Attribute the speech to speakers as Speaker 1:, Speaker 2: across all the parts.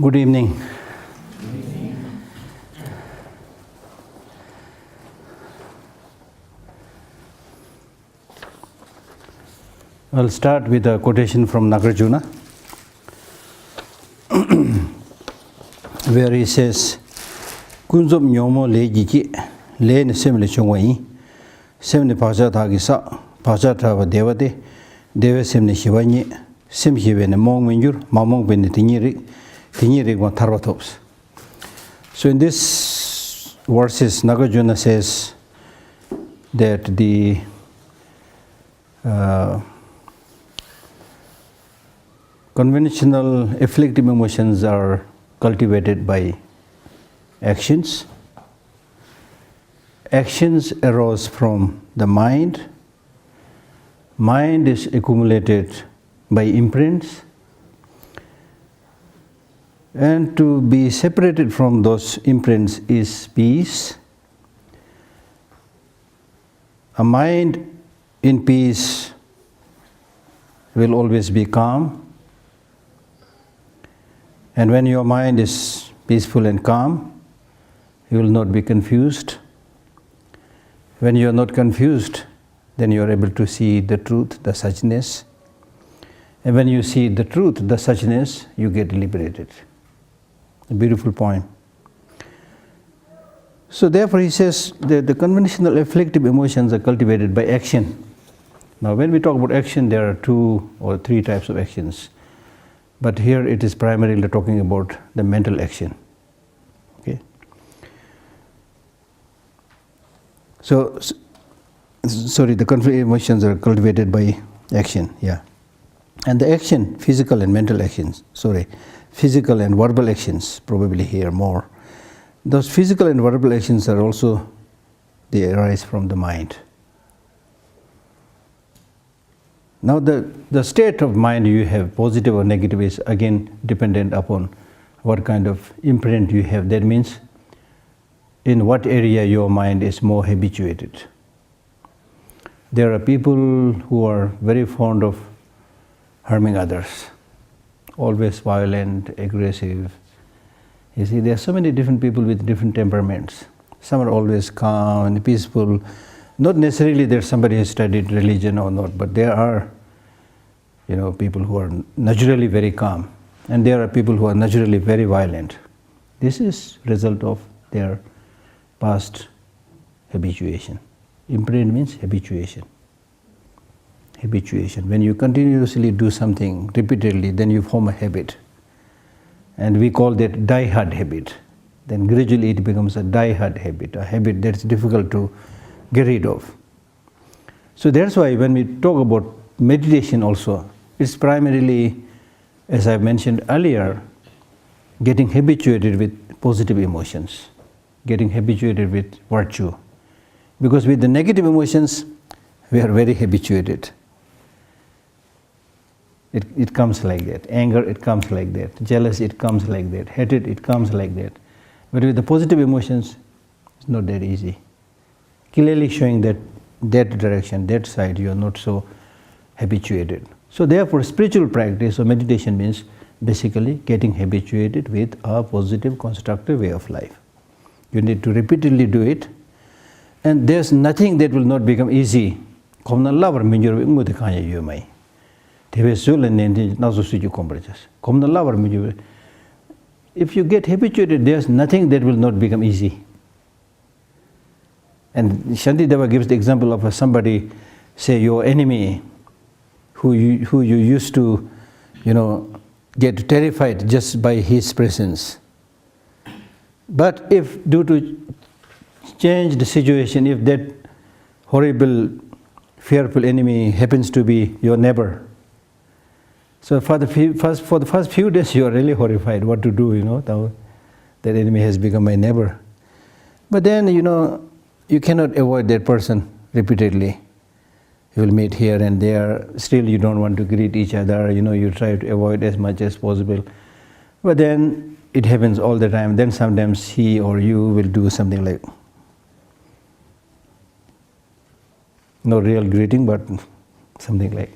Speaker 1: Good evening. I'll start with a quotation from Nagarjuna, where he says, Kunzom nyomo le jiki, le ne semle chungwayi, semne pachata wa devate, deve semne shivanyi, sem shivene mong menjur, mamong bene tinyirik wa tarvatops. So in this verses, Nagarjuna says that the conventional afflictive emotions are cultivated by actions. Actions arose from the mind. Mind is accumulated by imprints. And to be separated from those imprints is peace. A mind in peace will always be calm. And when your mind is peaceful and calm, you will not be confused. When you are not confused, then you are able to see the truth, the suchness. And when you see the truth, the suchness, you get liberated. A beautiful point. So therefore he says that the conventional afflictive emotions are cultivated by action. Now when we talk about action, there are 2 or 3 types of actions. But here it is primarily talking about the mental action. Okay. So, sorry, the conflict emotions are cultivated by action, yeah. And the action, physical and mental actions, physical and verbal actions, probably here more. Those physical and verbal actions are also, they arise from the mind. Now the state of mind you have, positive or negative, is again dependent upon what kind of imprint you have. That means in what area your mind is more habituated. There are people who are very fond of harming others, always violent, aggressive. You see, there are so many different people with different temperaments. Some are always calm and peaceful. Not necessarily that somebody has studied religion or not, but there are, people who are naturally very calm, and there are people who are naturally very violent. This is result of their past habituation. Imprint means habituation. Habituation. When you continuously do something repeatedly, then you form a habit. And we call that die-hard habit. Then gradually it becomes a die-hard habit, a habit that's difficult to get rid of. So that's why when we talk about meditation also, it's primarily, as I mentioned earlier, getting habituated with positive emotions, getting habituated with virtue. Because with the negative emotions, we are very habituated. It comes like that. Anger, it comes like that. Jealousy, it comes like that. Hatred, it comes like that. But with the positive emotions, it's not that easy. Clearly showing that direction, that side, you are not so habituated. So therefore, spiritual practice or meditation means basically getting habituated with a positive, constructive way of life. You need to repeatedly do it, and there's nothing that will not become easy. If you get habituated, there's nothing that will not become easy. And Shantideva gives the example of somebody, say your enemy, who you used to, get terrified just by his presence. But if due to change the situation, if that horrible, fearful enemy happens to be your neighbor, so for the first few days you are really horrified what to do, now that enemy has become my neighbor. But then, you cannot avoid that person repeatedly. You will meet here and there, still you don't want to greet each other, you try to avoid as much as possible. But then it happens all the time. Then sometimes he or you will do something like, no real greeting, but something like,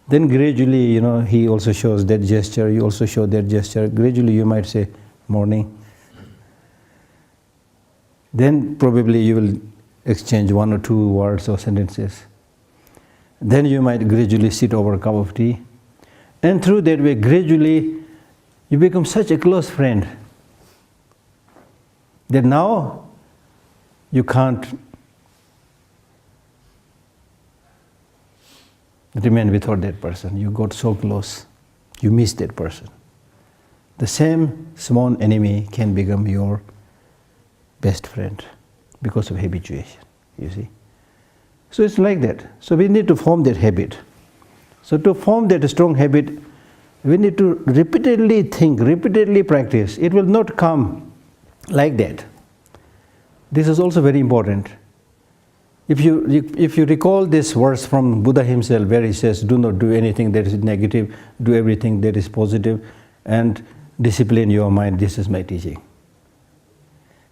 Speaker 1: Then gradually, he also shows that gesture, you also show that gesture. Gradually you might say, morning. Then probably you will exchange 1 or 2 words or sentences. Then you might gradually sit over a cup of tea. And through that way, gradually, you become such a close friend that now you can't remain without that person. You got so close, you miss that person. The same small enemy can become your best friend because of habituation, you see. So it's like that. So we need to form that habit. So to form that strong habit, we need to repeatedly think, repeatedly practice. It will not come like that. This is also very important. If you recall this verse from Buddha himself, where he says, do not do anything that is negative, do everything that is positive, and discipline your mind. This is my teaching.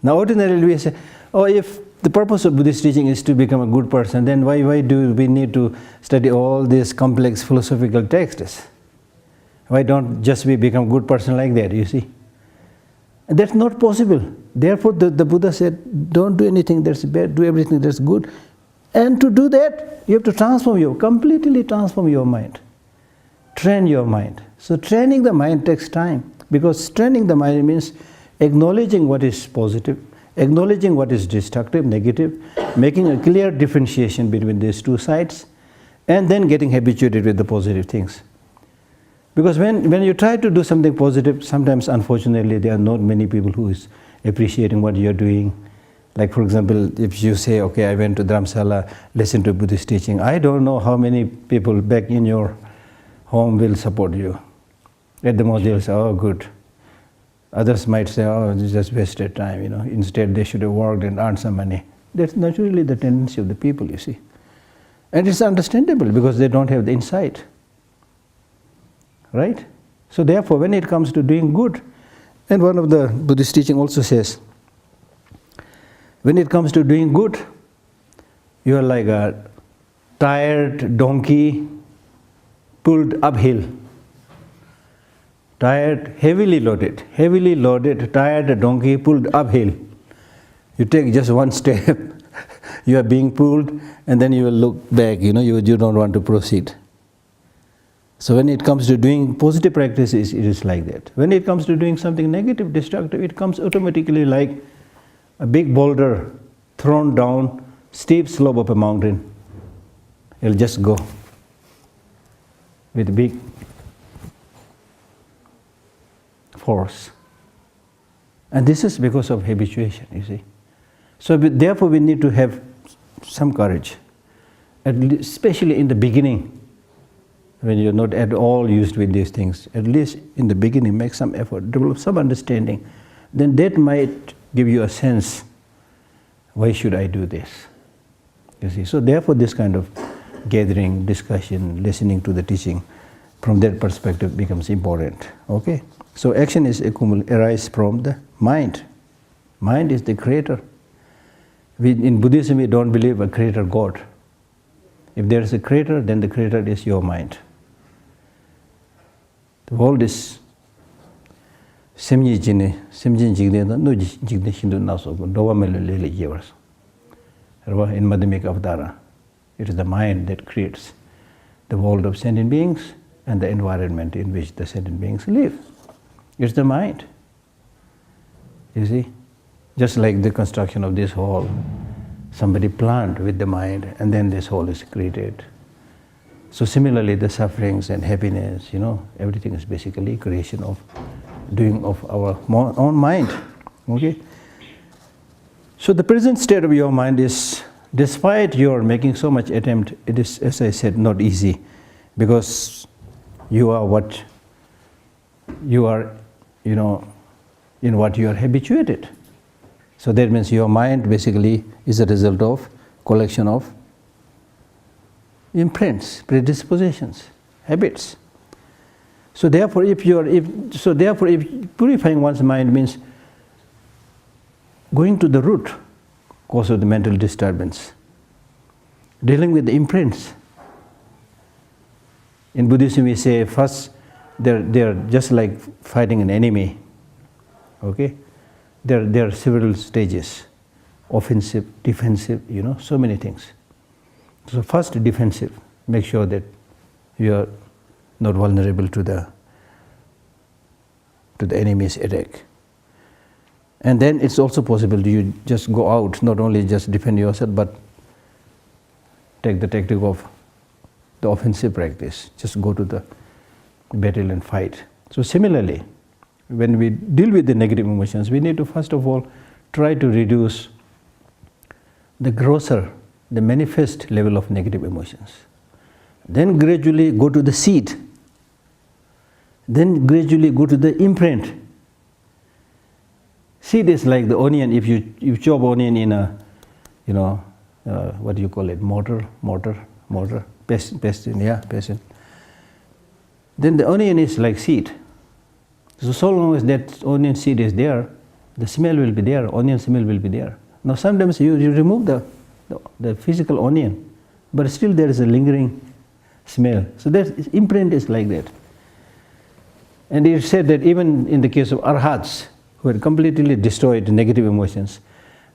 Speaker 1: Now ordinarily we say, if the purpose of Buddhist teaching is to become a good person, then why do we need to study all these complex philosophical texts? Why don't just we become a good person like that, you see? And that's not possible. Therefore the Buddha said, don't do anything that's bad, do everything that's good. And to do that, you have to completely transform your mind. Train your mind. So training the mind takes time, because training the mind means acknowledging what is positive, acknowledging what is destructive, negative, making a clear differentiation between these two sides, and then getting habituated with the positive things. Because when you try to do something positive, sometimes unfortunately there are not many people who is appreciating what you are doing. Like for example, if you say, okay, I went to Dharamsala, listen to Buddhist teaching, I don't know how many people back in your home will support you. At the most they'll say, oh good. Others might say, oh, this just wasted time, Instead they should have worked and earned some money. That's naturally the tendency of the people, you see. And it's understandable because they don't have the insight. Right? So therefore, when it comes to doing good, and one of the Buddhist teaching also says, when it comes to doing good, you are like a tired donkey pulled uphill. Tired, heavily loaded, tired donkey pulled uphill. You take just one step, you are being pulled, and then you will look back, you don't want to proceed. So when it comes to doing positive practices, it is like that. When it comes to doing something negative, destructive, it comes automatically like a big boulder thrown down steep slope of a mountain. It'll just go with big force. And this is because of habituation, you see. So therefore we need to have some courage, especially in the beginning, when you're not at all used with these things. At least in the beginning, make some effort, develop some understanding. Then that might give you a sense, why should I do this? You see. So therefore this kind of gathering, discussion, listening to the teaching, from that perspective becomes important. Okay? So action is arise from the mind. Mind is the creator. In Buddhism we don't believe a creator God. If there is a creator, then the creator is your mind. The world is in Madhyamika Avtara. It is the mind that creates the world of sentient beings and the environment in which the sentient beings live. It's the mind. You see? Just like the construction of this hall, somebody planned with the mind, and then this hall is created. So similarly, the sufferings and happiness, everything is basically creation of doing of our own mind. Okay? So the present state of your mind is, despite your making so much attempt, it is, as I said, not easy, because you are what you are, in what you are habituated. So that means your mind basically is a result of collection of imprints, predispositions, habits. So therefore, if purifying one's mind means going to the root cause of the mental disturbance, dealing with the imprints, In Buddhism we say first they're just like fighting an enemy. Okay? There are several stages. Offensive, defensive, so many things. So first defensive, make sure that you are not vulnerable to the enemy's attack. And then it's also possible you just go out, not only just defend yourself, but take the tactic of the offensive practice. Just go to the battle and fight. So similarly, when we deal with the negative emotions, we need to first of all try to reduce the grosser, the manifest level of negative emotions. Then gradually go to the seed. Then gradually go to the imprint. Seed is like the onion. If you chop onion in a, what do you call it, mortar, pestle. Then the onion is like seed. So long as that onion seed is there, the smell will be there, onion smell will be there. Now sometimes you remove the physical onion, but still there is a lingering smell. So that imprint is like that. And it is said that even in the case of arhats, who had completely destroyed negative emotions,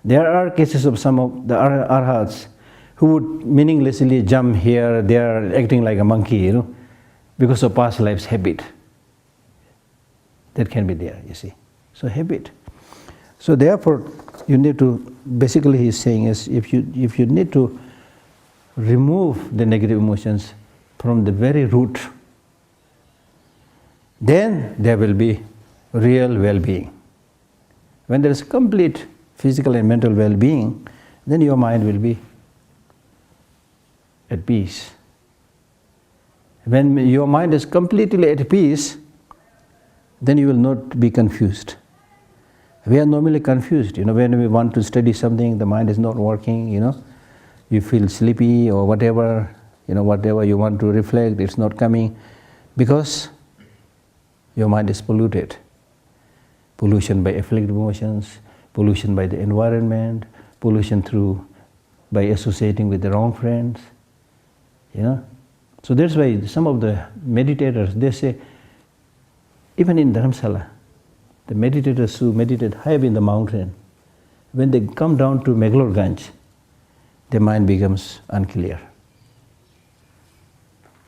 Speaker 1: there are cases of some of the arhats who would meaninglessly jump here, there, acting like a monkey, because of past life's habit. That can be there, you see. So habit. So therefore, you need to, basically he's saying is, if you need to remove the negative emotions from the very root, then there will be real well-being. When there is complete physical and mental well-being, then your mind will be at peace. When your mind is completely at peace, then you will not be confused. We are normally confused, when we want to study something, the mind is not working, you feel sleepy or whatever, whatever you want to reflect, it's not coming, because your mind is polluted. Pollution by afflictive emotions, pollution by the environment, pollution by associating with the wrong friends, So that's why some of the meditators, they say, even in Dharamsala, the meditators who meditate high up in the mountain, when they come down to Megalorganj, their mind becomes unclear.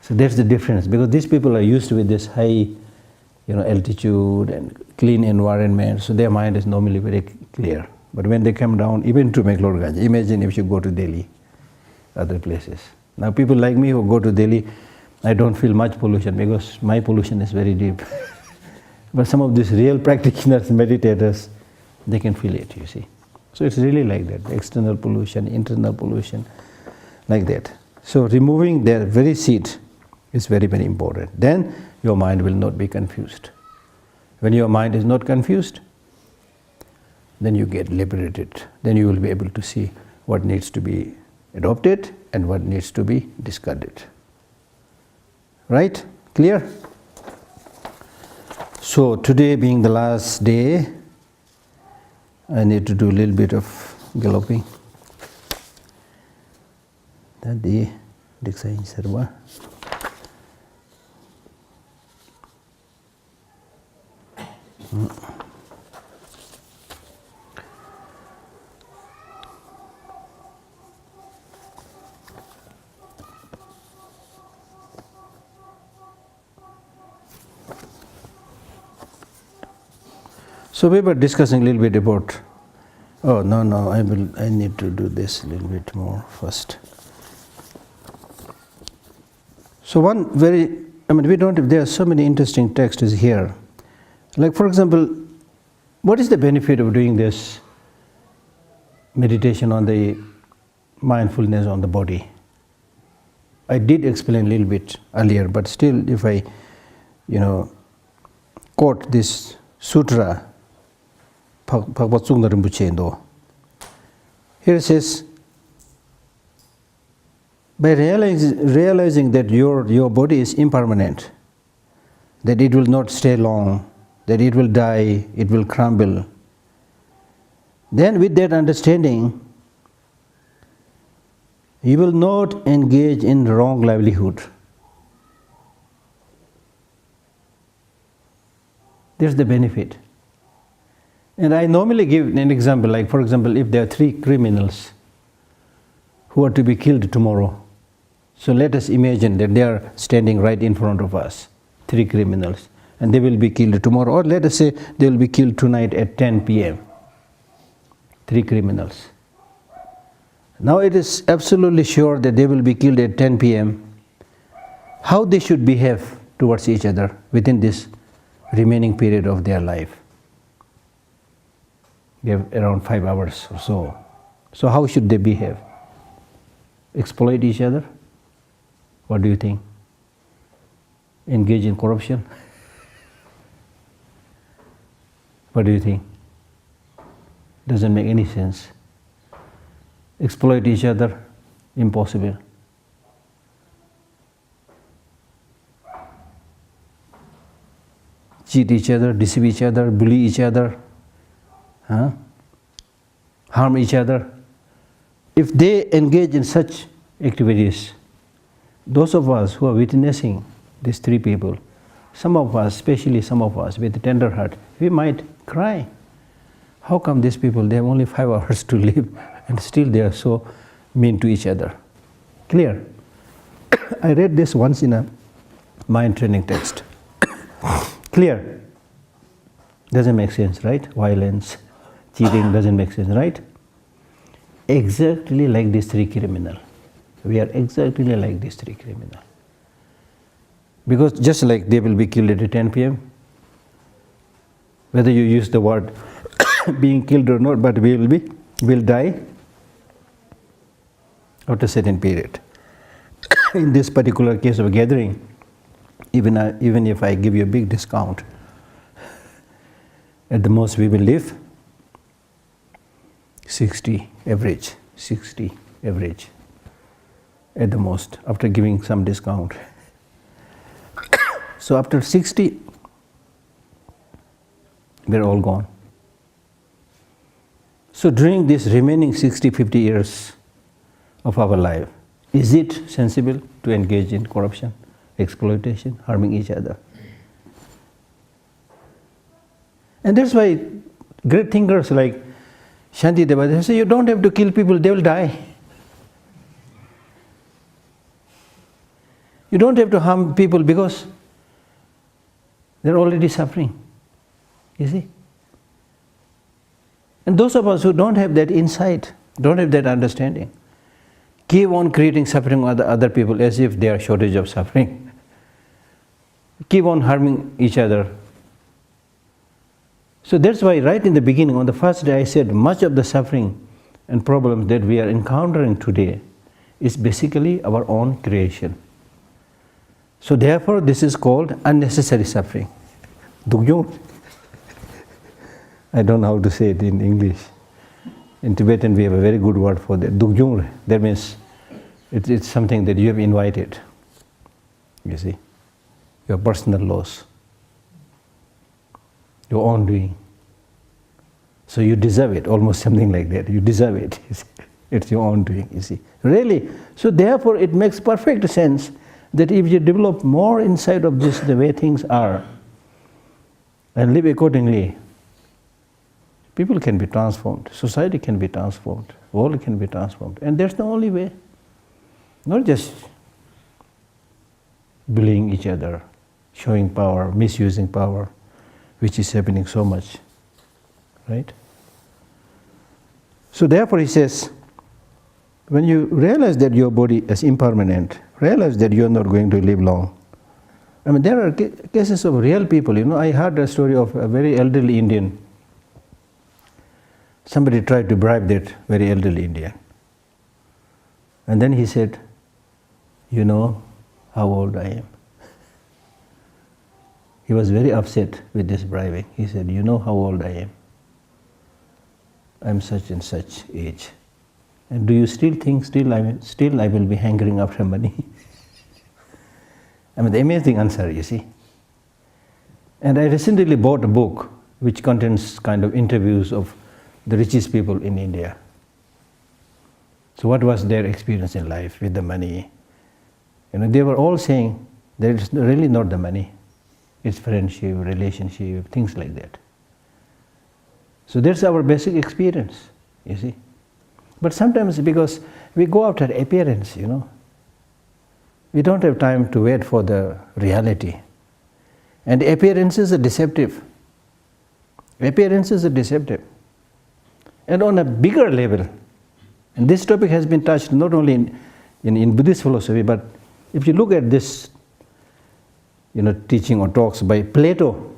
Speaker 1: So that's the difference, because these people are used with this high, altitude and clean environment, so their mind is normally very clear. But when they come down, even to Megalorganj, imagine if you go to Delhi, other places. Now people like me who go to Delhi, I don't feel much pollution because my pollution is very deep. But some of these real practitioners, meditators, they can feel it, you see. So it's really like that, the external pollution, internal pollution, like that. So removing their very seed is very, very important. Then your mind will not be confused. When your mind is not confused, then you get liberated. Then you will be able to see what needs to be adopted and what needs to be discarded. Right? Clear? So today being the last day, I need to do a little bit of galloping. Tadi diksain serba. So we were discussing a little bit about, I need to do this a little bit more first. So there are so many interesting texts here. Like for example, what is the benefit of doing this meditation on the mindfulness on the body? I did explain a little bit earlier, but still if I, quote this sutra, here it says, by realizing that your body is impermanent, that it will not stay long, that it will die, it will crumble, then with that understanding, you will not engage in wrong livelihood. There's the benefit. And I normally give an example, like for example, if there are 3 criminals who are to be killed tomorrow, so let us imagine that they are standing right in front of us, 3 criminals, and they will be killed tomorrow, or let us say they will be killed tonight at 10 p.m. 3 criminals. Now it is absolutely sure that they will be killed at 10 p.m. How they should behave towards each other within this remaining period of their life. They have around 5 hours or so. So how should they behave? Exploit each other? What do you think? Engage in corruption? What do you think? Doesn't make any sense. Exploit each other? Impossible. Cheat each other, deceive each other, bully each other, harm each other. If they engage in such activities, those of us who are witnessing these 3 people, some of us, especially some of us with a tender heart, we might cry. How come these people, they have only 5 hours to live and still they are so mean to each other? Clear? I read this once in a mind training text. Clear? Doesn't make sense, right? Violence, cheating doesn't make sense, right? Exactly like these 3 criminals. We are exactly like these 3 criminals. Because just like they will be killed at 10 p.m., whether you use the word being killed or not, but will die after a certain period. In this particular case of a gathering, even if I give you a big discount, at the most we will live 60 average, at the most, after giving some discount. So after 60, we're all gone. So during this remaining 60, 50 years of our life, is it sensible to engage in corruption, exploitation, harming each other? And that's why great thinkers like Shantideva, they say you don't have to kill people, they will die. You don't have to harm people because they're already suffering, you see. And those of us who don't have that insight, don't have that understanding, keep on creating suffering on other people as if they are shortage of suffering. Keep on harming each other. So that's why right in the beginning, on the first day, I said much of the suffering and problems that we are encountering today is basically our own creation. So therefore, this is called unnecessary suffering. Dugyung. I don't know how to say it in English. In Tibetan, we have a very good word for that. Dugyung. That means it's something that you have invited. You see, your personal loss, your own doing. So you deserve it, almost something like that. You deserve it. You see. It's your own doing, you see. Really. So therefore, it makes perfect sense that if you develop more insight of this, the way things are, and live accordingly, people can be transformed, society can be transformed, world can be transformed. And that's the only way. Not just bullying each other, showing power, misusing power, which is happening so much, right? So therefore he says, when you realize that your body is impermanent, realize that you are not going to live long. I mean, there are cases of real people, you know. I heard a story of a very elderly Indian. Somebody tried to bribe that very elderly Indian. And then he said, you know how old I am. He was very upset with this bribing. He said, you know how old I am. I'm such and such age. And do you still think I will be hankering after money? I mean, the amazing answer, you see. And I recently bought a book which contains kind of interviews of the richest people in India. So what was their experience in life with the money? You know, they were all saying that it's really not the money. It's friendship, relationship, things like that. So that's our basic experience, you see. But sometimes because we go after appearance, we don't have time to wait for the reality. And appearances are deceptive. Appearances are deceptive. And on a bigger level, and this topic has been touched not only in Buddhist philosophy, but if you look at this teaching or talks by Plato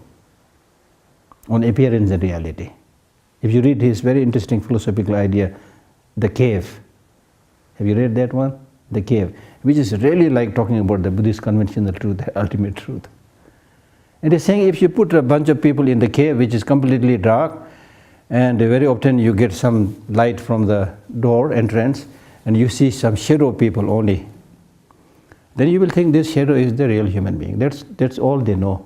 Speaker 1: on appearance and reality. If you read his very interesting philosophical idea, the cave. Have you read that one? The cave, which is really like talking about the Buddhist conventional truth, the ultimate truth. And he's saying if you put a bunch of people in the cave, which is completely dark, and very often you get some light from the door entrance, and you see some shadow people only, then you will think this shadow is the real human being. That's all they know.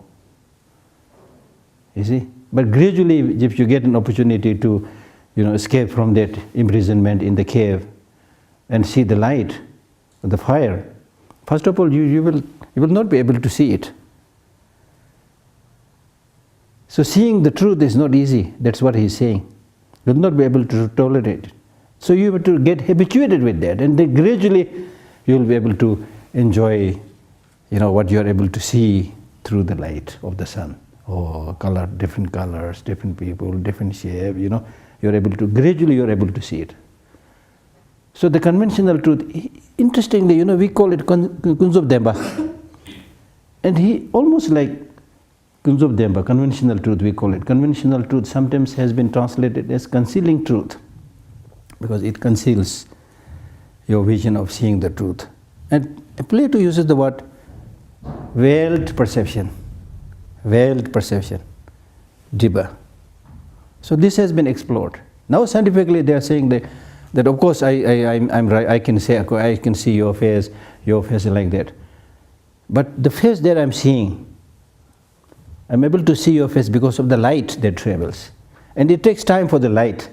Speaker 1: You see? But gradually, if you get an opportunity to escape from that imprisonment in the cave and see the light, the fire, first of all, you will not be able to see it. So seeing the truth is not easy. That's what he's saying. You will not be able to tolerate it. So you have to get habituated with that, and then gradually you will be able to enjoy, what you are able to see through the light of the sun. Oh, different colors, different people, different shape. Gradually you're able to see it. So the conventional truth, interestingly, we call it Kunzup Demba, and he almost like Kunzup Demba, conventional truth we call it. Conventional truth sometimes has been translated as concealing truth, because it conceals your vision of seeing the truth. And Plato uses the word veiled perception, Dibba. So this has been explored. Now scientifically they are saying that of course I'm right, I can see your face is like that. But the face that I'm seeing, I'm able to see your face because of the light that travels. And it takes time for the light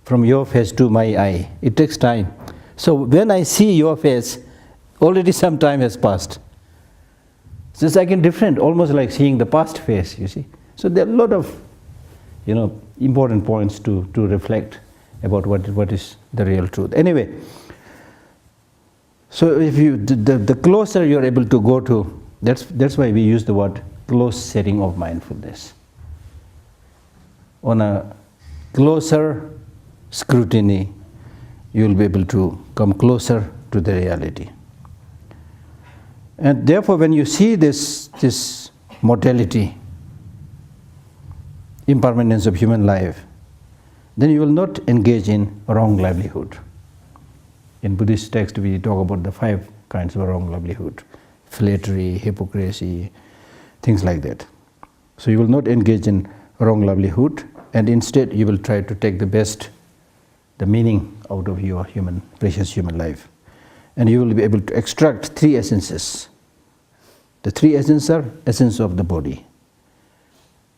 Speaker 1: from your face to my eye. It takes time. So when I see your face, already some time has passed. So it's like different, almost like seeing the past face, you see. So there are a lot of important points to reflect about what is the real truth. Anyway, so if the closer you're able to go to, that's why we use the word close setting of mindfulness. On a closer scrutiny, you will be able to come closer to the reality. And therefore, when you see this mortality, impermanence of human life, then you will not engage in wrong livelihood. In Buddhist text, we talk about the 5 kinds of wrong livelihood: flattery, hypocrisy, things like that. So you will not engage in wrong livelihood, and instead you will try to take the meaning out of your precious human life. And you will be able to extract 3 essences. The 3 essences are essence of the body.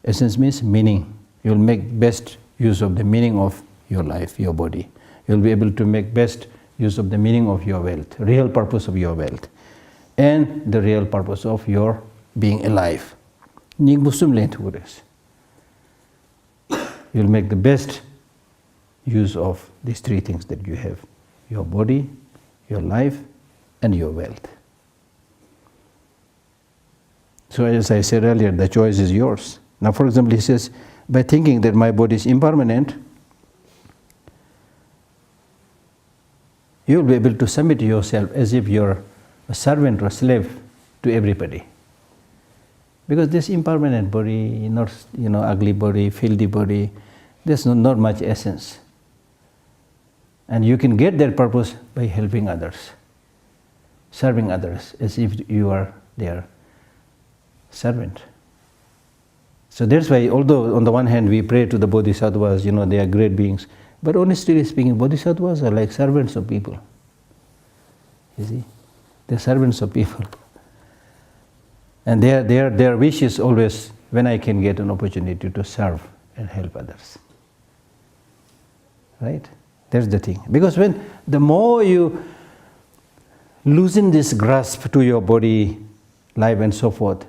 Speaker 1: Essence means meaning. You will make best use of the meaning of your life, your body. You will be able to make best use of the meaning of your wealth, real purpose of your wealth, and the real purpose of your being alive. You will make the best use of these 3 things that you have: your body, your life, and your wealth. So as I said earlier, the choice is yours. Now, for example, he says, by thinking that my body is impermanent, you will be able to submit yourself as if you're a servant or a slave to everybody. Because this impermanent body, not ugly body, filthy body, there's not much essence. And you can get that purpose by helping others, serving others as if you are their servant. So that's why, although on the one hand we pray to the bodhisattvas, they are great beings, but honestly speaking, bodhisattvas are like servants of people. You see, they're servants of people, and their wish is always, when I can get an opportunity to serve and help others. Right? That's the thing. Because the more you loosen this grasp to your body, life, and so forth,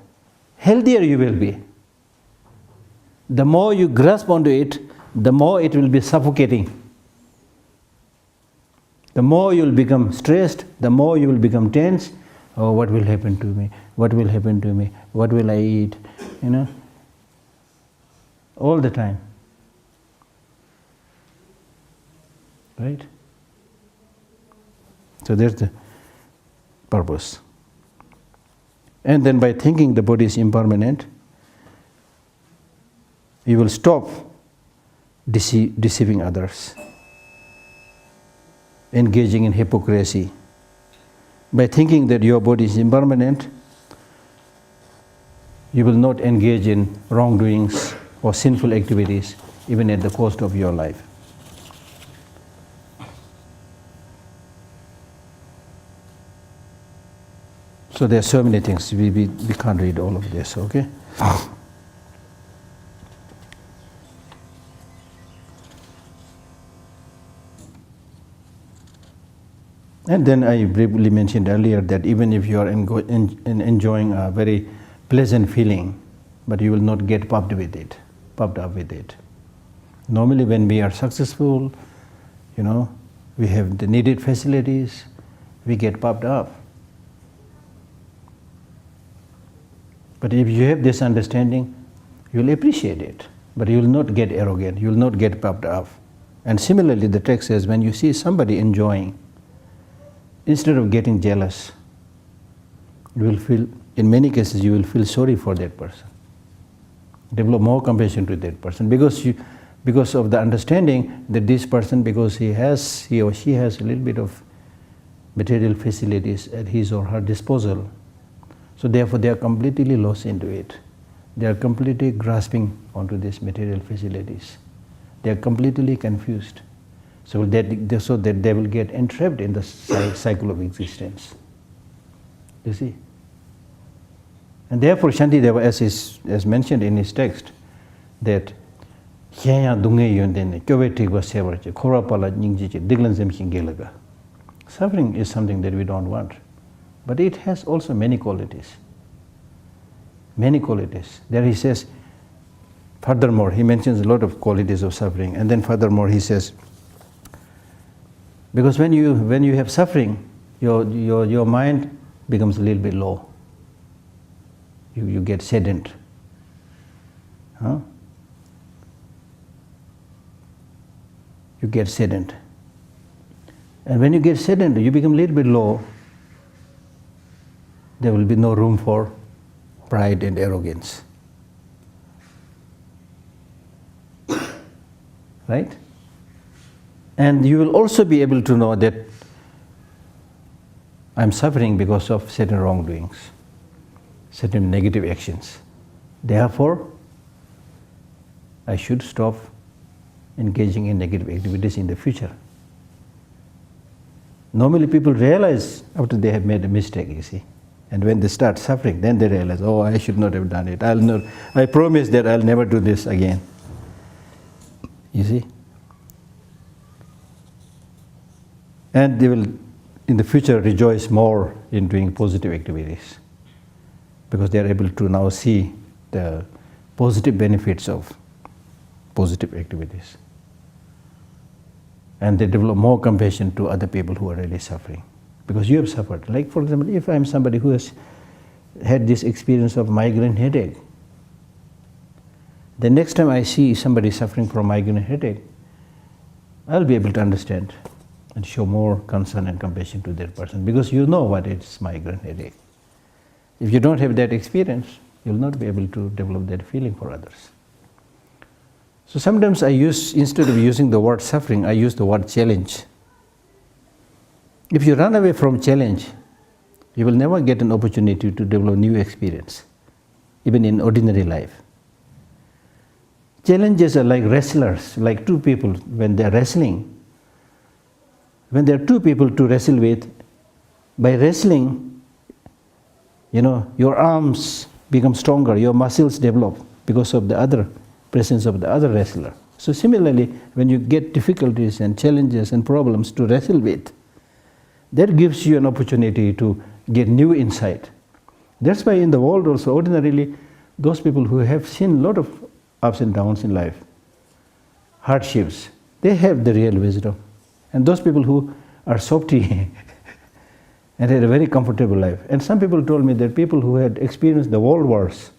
Speaker 1: healthier you will be. The more you grasp onto it, the more it will be suffocating. The more you will become stressed, the more you will become tense. Oh, what will happen to me? What will happen to me? What will I eat? All the time. Right? So there's the purpose. And then by thinking the body is impermanent, you will stop deceiving others, engaging in hypocrisy. By thinking that your body is impermanent, you will not engage in wrongdoings or sinful activities, even at the cost of your life. So there are so many things, we can't read all of this, okay? And then I briefly mentioned earlier that even if you are enjoying a very pleasant feeling, but you will not get puffed up with it. Normally when we are successful, we have the needed facilities, we get puffed up. But if you have this understanding, you will appreciate it, but you will not get arrogant, you will not get puffed up. And similarly, the text says, when you see somebody enjoying, instead of getting jealous, you will feel, in many cases, you will feel sorry for that person. Develop more compassion to that person because of the understanding that this person, because he or she has a little bit of material facilities at his or her disposal, so therefore they are completely lost into it. They are completely grasping onto these material facilities. They are completely confused. So that they will get entrapped in the cycle of existence. You see? And therefore Shantideva, as mentioned in his text, that suffering is something that we don't want. But it has also many qualities. Many qualities. There he says, furthermore, he mentions a lot of qualities of suffering, and then furthermore he says, because when you have suffering, your mind becomes a little bit low. You get saddened. You get saddened. And when you get saddened, you become a little bit low. There will be no room for pride and arrogance. Right? And you will also be able to know that I'm suffering because of certain wrongdoings, certain negative actions. Therefore, I should stop engaging in negative activities in the future. Normally people realize after they have made a mistake, you see. And when they start suffering, then they realize, oh, I should not have done it. I promise that I'll never do this again. You see? And they will, in the future, rejoice more in doing positive activities because they are able to now see the positive benefits of positive activities. And they develop more compassion to other people who are really suffering. Because you have suffered. Like, for example, if I'm somebody who has had this experience of migraine headache, the next time I see somebody suffering from migraine headache, I'll be able to understand and show more concern and compassion to that person because you know what is migraine headache. If you don't have that experience, you'll not be able to develop that feeling for others. So sometimes instead of using the word suffering, I use the word challenge. If you run away from challenge, you will never get an opportunity to develop new experience, even in ordinary life. Challenges are like wrestlers, like two people when they are wrestling. When there are two people to wrestle with, by wrestling, your arms become stronger, your muscles develop because of the other presence of the other wrestler. So similarly, when you get difficulties and challenges and problems to wrestle with, that gives you an opportunity to get new insight. That's why in the world also, ordinarily, those people who have seen a lot of ups and downs in life, hardships, they have the real wisdom. And those people who are softy and had a very comfortable life. And some people told me that people who had experienced the world wars,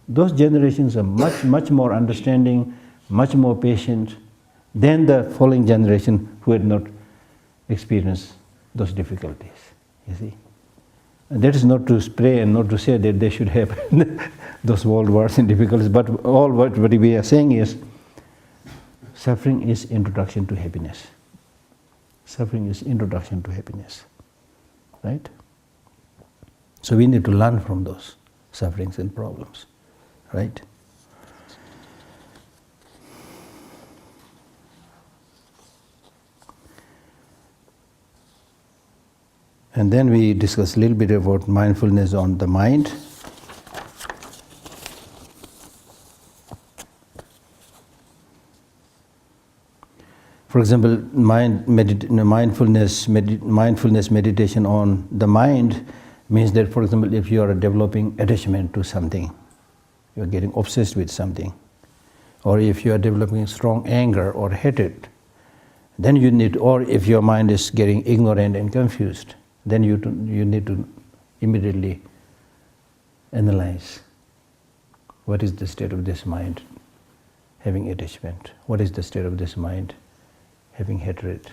Speaker 1: those generations are much more understanding, much more patient than the following generation who had not experienced those difficulties, you see. And that is not to pray and not to say that they should have those world wars and difficulties, but all what we are saying is, suffering is introduction to happiness. Suffering is introduction to happiness, right? So we need to learn from those sufferings and problems, right? And then we discuss a little bit about mindfulness on the mind. For example, mindfulness meditation on the mind means that, for example, if you are developing attachment to something, you are getting obsessed with something, or if you are developing strong anger or hatred, then you need, or if your mind is getting ignorant and confused, then you need to immediately analyze what is the state of this mind having attachment, what is the state of this mind having hatred,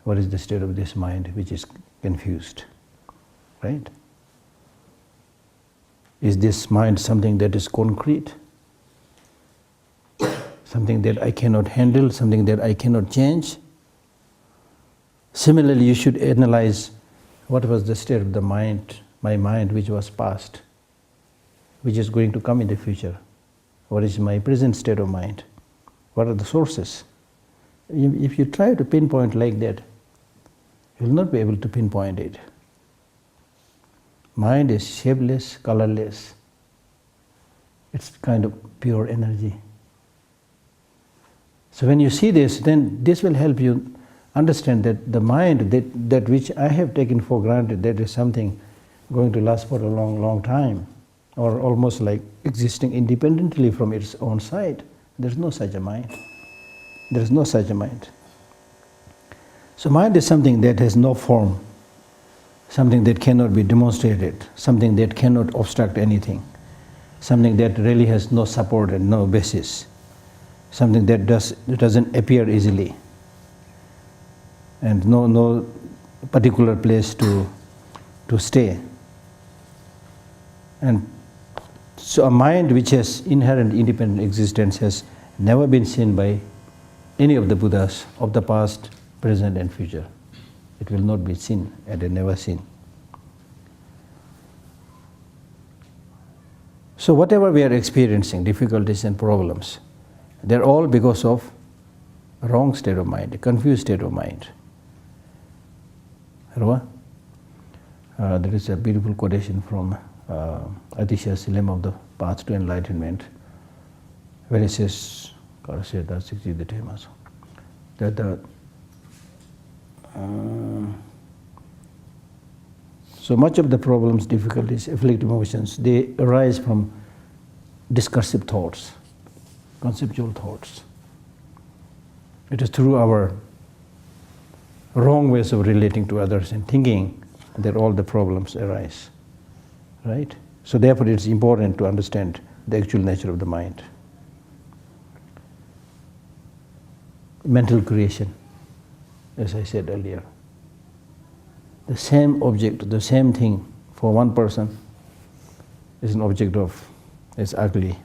Speaker 1: what is the state of this mind which is confused, right? Is this mind something that is concrete, something that I cannot handle, something that I cannot change? Similarly, you should analyze what was the state of the mind, my mind which was past, which is going to come in the future. What is my present state of mind? What are the sources? If you try to pinpoint like that, you will not be able to pinpoint it. Mind is shapeless, colorless. It's kind of pure energy. So when you see this, then this will help you understand that the mind, that which I have taken for granted, that is something going to last for a long, long time, or almost like existing independently from its own side. There's no such a mind. There is no such a mind. So mind is something that has no form, something that cannot be demonstrated, something that cannot obstruct anything, something that really has no support and no basis, something that doesn't appear easily, and no particular place to stay. And so a mind which has inherent independent existence has never been seen by any of the Buddhas of the past, present and future. It will not be seen and never seen. So whatever we are experiencing, difficulties and problems, they're all because of a wrong state of mind, a confused state of mind. There is a beautiful quotation from Atisha Lama of the Path to Enlightenment, where he says, that so much of the problems, difficulties, afflictive emotions, they arise from discursive thoughts, conceptual thoughts. It is through our wrong ways of relating to others and thinking that all the problems arise, right? So therefore it's important to understand the actual nature of the mind. Mental creation, as I said earlier. The same object, the same thing for one person is an object of, it's ugly.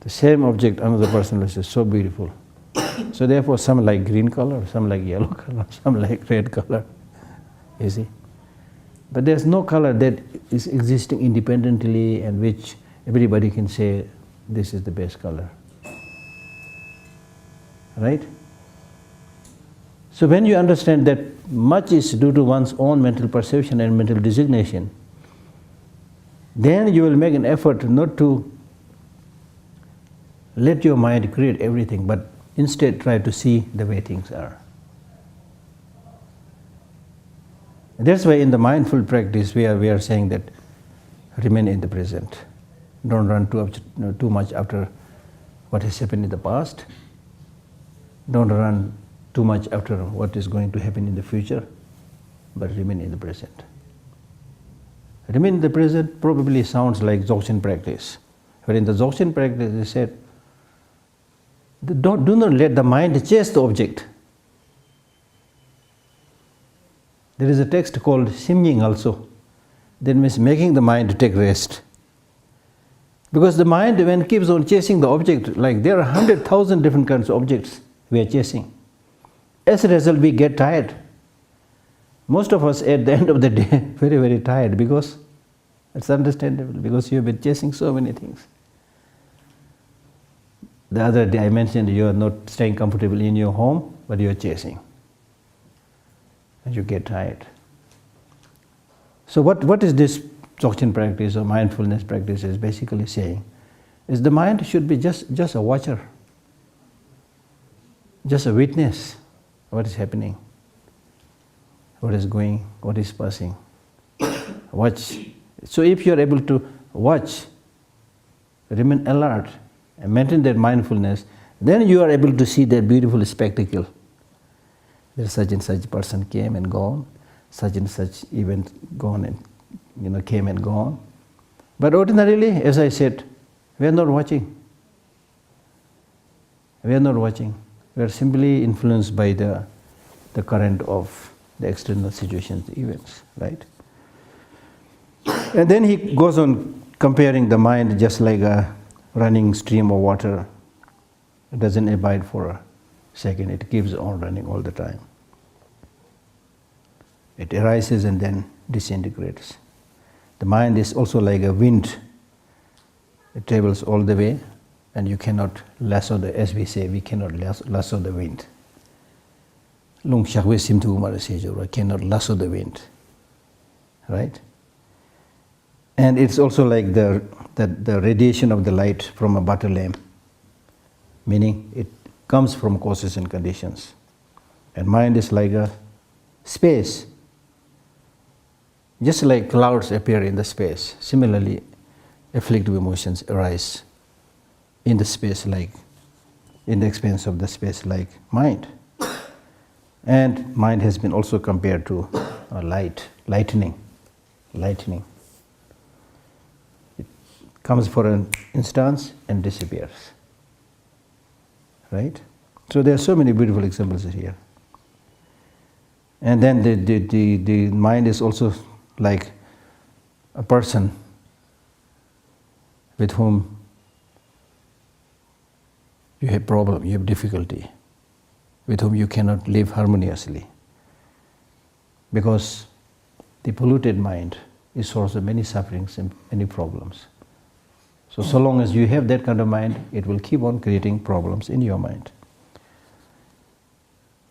Speaker 1: The same object another person will say, so beautiful. So therefore some like green color, some like yellow color, some like red color, you see. But there's no color that is existing independently and which everybody can say, this is the best color. Right? So when you understand that much is due to one's own mental perception and mental designation, then you will make an effort not to let your mind create everything, but instead try to see the way things are. That's why in the mindful practice we are saying that Remain in the present. Don't run too much after what has happened in the past. Don't run too much after what is going to happen in the future, but remain in the present. Remain in the present probably sounds like Dzogchen practice. But in the Dzogchen practice, they said, do not let the mind chase the object. There is a text called Simying also. That means making the mind take rest. Because the mind, when it keeps on chasing the object, like there are 100,000 different kinds of objects we are chasing. As a result, we get tired. Most of us at the end of the day, very, very tired, because it's understandable, because you have been chasing so many things. The other day I mentioned you are not staying comfortable in your home, but you are chasing. And you get tired. So what is this Dzogchen practice or mindfulness practice is basically saying? Is the mind should be just a watcher, just a witness of what is happening, what is going, what is passing. Watch. So if you are able to watch, remain alert, and maintain that mindfulness, then you are able to see that beautiful spectacle. That such and such person came and gone, such and such event gone and came and gone. But ordinarily, as I said, we are not watching. We are not watching. We are simply influenced by the current of the external situations, events, right? And then he goes on comparing the mind just like a running stream of water. It doesn't abide for a second, it keeps on running all the time. It arises and then disintegrates. The mind is also like a wind. It travels all the way, and you cannot lasso as we say, we cannot lasso the wind. Cannot lasso the wind, right? And it's also like the radiation of the light from a butter lamp, meaning it comes from causes and conditions. And mind is like a space. Just like clouds appear in the space, similarly, afflictive emotions arise in the space, like in the expanse of the space, like mind. And mind has been also compared to lightning. It comes for an instant and disappears. Right? So there are so many beautiful examples here. And then the mind is also like a person with whom you have problem, you have difficulty, with whom you cannot live harmoniously. Because the polluted mind is source of many sufferings and many problems. So long as you have that kind of mind, it will keep on creating problems in your mind.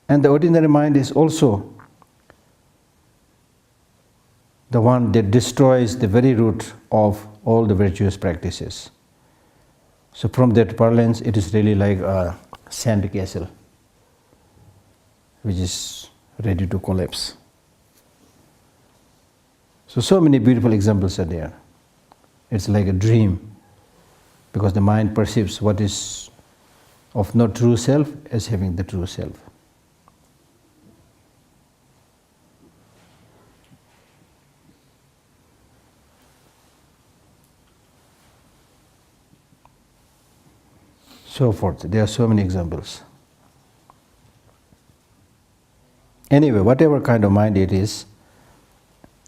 Speaker 1: And the ordinary mind is also the one that destroys the very root of all the virtuous practices. So from that parlance, it is really like a sand castle, which is ready to collapse. So many beautiful examples are there. It's like a dream, because the mind perceives what is of not true self as having the true self. So forth. There are so many examples. Anyway, whatever kind of mind it is,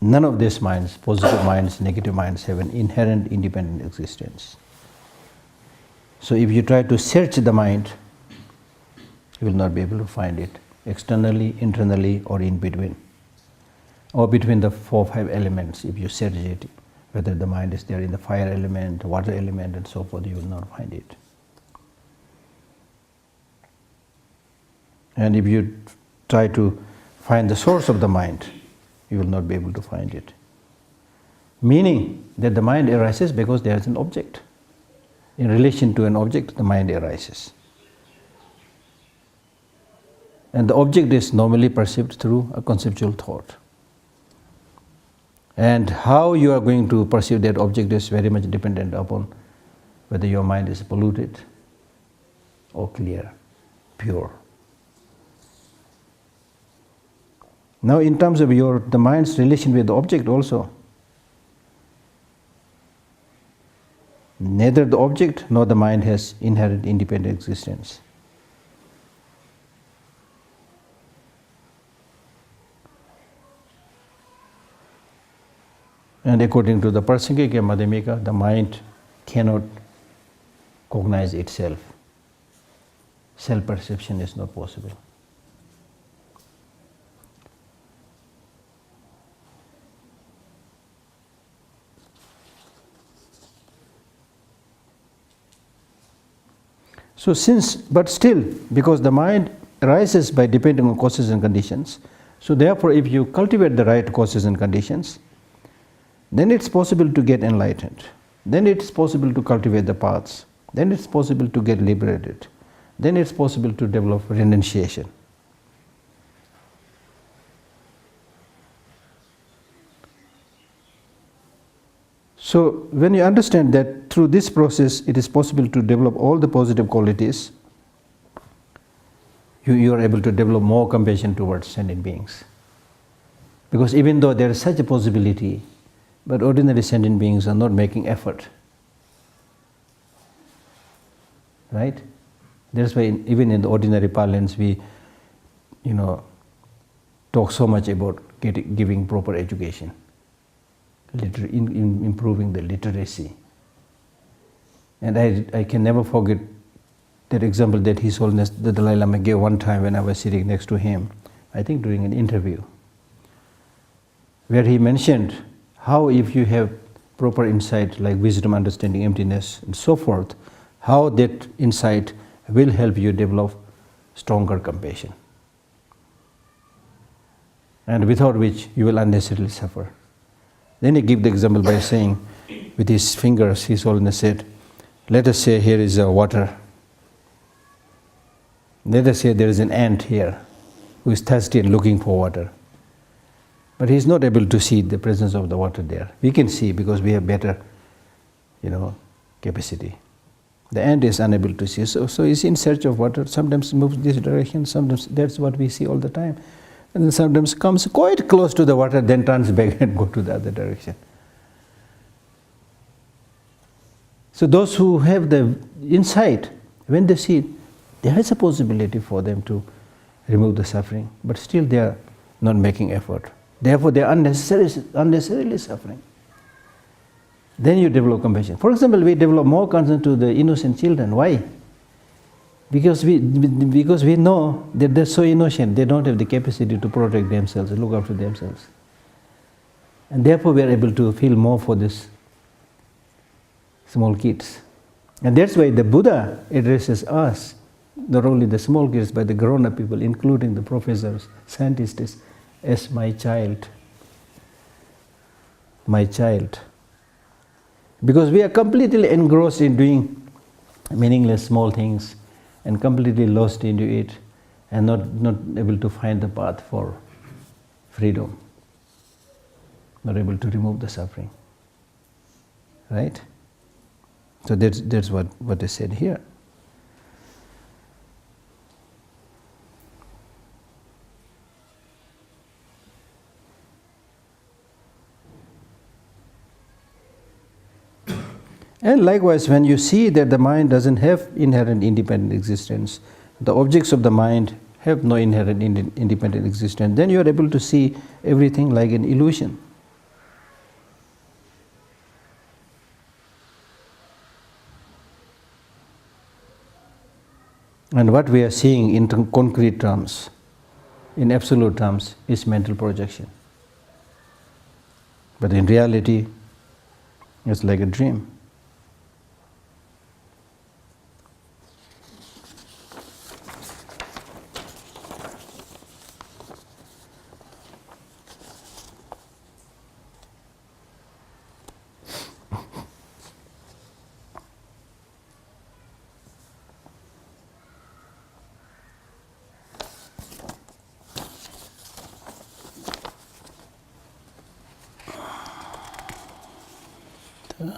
Speaker 1: none of these minds, positive minds, negative minds, have an inherent independent existence. So if you try to search the mind, you will not be able to find it externally, internally, or in between. Or between the 4 or 5 elements, if you search it, whether the mind is there in the fire element, water element, and so forth, you will not find it. And if you try to find the source of the mind, you will not be able to find it. Meaning that the mind arises because there is an object. In relation to an object, the mind arises. And the object is normally perceived through a conceptual thought. And how you are going to perceive that object is very much dependent upon whether your mind is polluted or clear, pure. Now in terms of the mind's relation with the object also, neither the object nor the mind has inherent independent existence. And according to the Prasangika Madhyamika, the mind cannot cognize itself. Self-perception is not possible. But still, because the mind arises by depending on causes and conditions, so therefore if you cultivate the right causes and conditions, then it's possible to get enlightened. Then it's possible to cultivate the paths. Then it's possible to get liberated. Then it's possible to develop renunciation. So when you understand that through this process it is possible to develop all the positive qualities, you are able to develop more compassion towards sentient beings. Because even though there is such a possibility, but ordinary sentient beings are not making effort. Right? That's why even in the ordinary parlance we, talk so much about giving proper education, improving the literacy. And I can never forget that example that His Holiness the Dalai Lama gave one time when I was sitting next to him, I think during an interview, where he mentioned how if you have proper insight like wisdom, understanding, emptiness and so forth, how that insight will help you develop stronger compassion, and without which you will unnecessarily suffer. Then he gave the example by saying, with his fingers, His Holiness said, let us say here is water. Let us say there is an ant here who is thirsty and looking for water. But he is not able to see the presence of the water there. We can see because we have better, capacity. The ant is unable to see. So he's in search of water. Sometimes moves this direction. Sometimes that's what we see all the time. And then sometimes comes quite close to the water, then turns back and go to the other direction. So those who have the insight, when they see it, there is a possibility for them to remove the suffering, but still they are not making effort. Therefore, they are unnecessarily suffering. Then you develop compassion. For example, we develop more concern to the innocent children. Why? Because we know that they're so innocent, they don't have the capacity to protect themselves, look after themselves. And therefore, we are able to feel more for these small kids. And that's why the Buddha addresses us, not only the small kids, but the grown-up people, including the professors, scientists, as my child. My child. Because we are completely engrossed in doing meaningless small things and completely lost into it and not able to find the path for freedom, not able to remove the suffering. Right? So that's what is said here. And likewise, when you see that the mind doesn't have inherent independent existence, the objects of the mind have no inherent independent existence, then you are able to see everything like an illusion. And what we are seeing in concrete terms, in absolute terms, is mental projection. But in reality, it's like a dream. So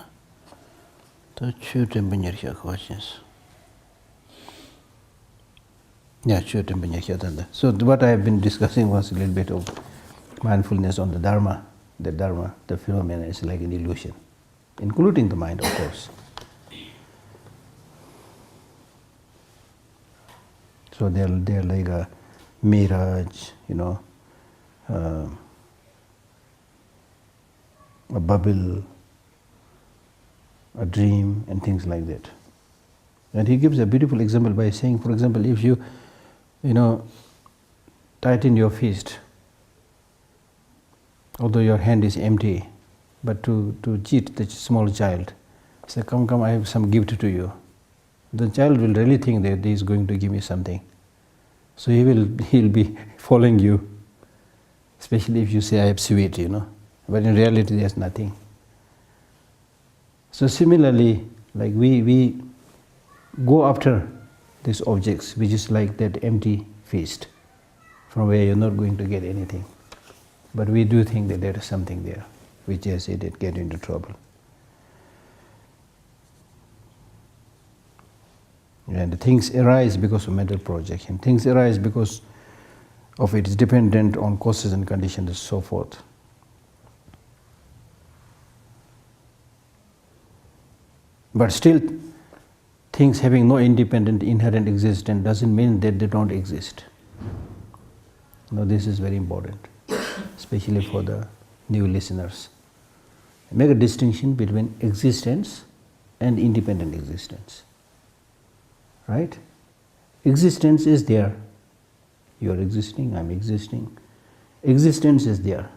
Speaker 1: what I have been discussing was a little bit of mindfulness on the Dharma. The Dharma, the phenomena is like an illusion, including the mind, of course. So they're like a mirage, a bubble, a dream, and things like that. And he gives a beautiful example by saying, for example, if you tighten your fist, although your hand is empty, but to cheat the small child, say, come, I have some gift to you. The child will really think that he is going to give me something. So he'll be following you, especially if you say, I have sweet, but in reality there's nothing. So similarly, like we go after these objects, which is like that empty feast, from where you're not going to get anything. But we do think that there is something there, which as it get into trouble. And things arise because of mental projection. Things arise because of it is dependent on causes and conditions and so forth. But still, things having no independent, inherent existence doesn't mean that they don't exist. Now this is very important, especially for the new listeners. Make a distinction between existence and independent existence. Right? Existence is there. You are existing, I am existing. Existence is there.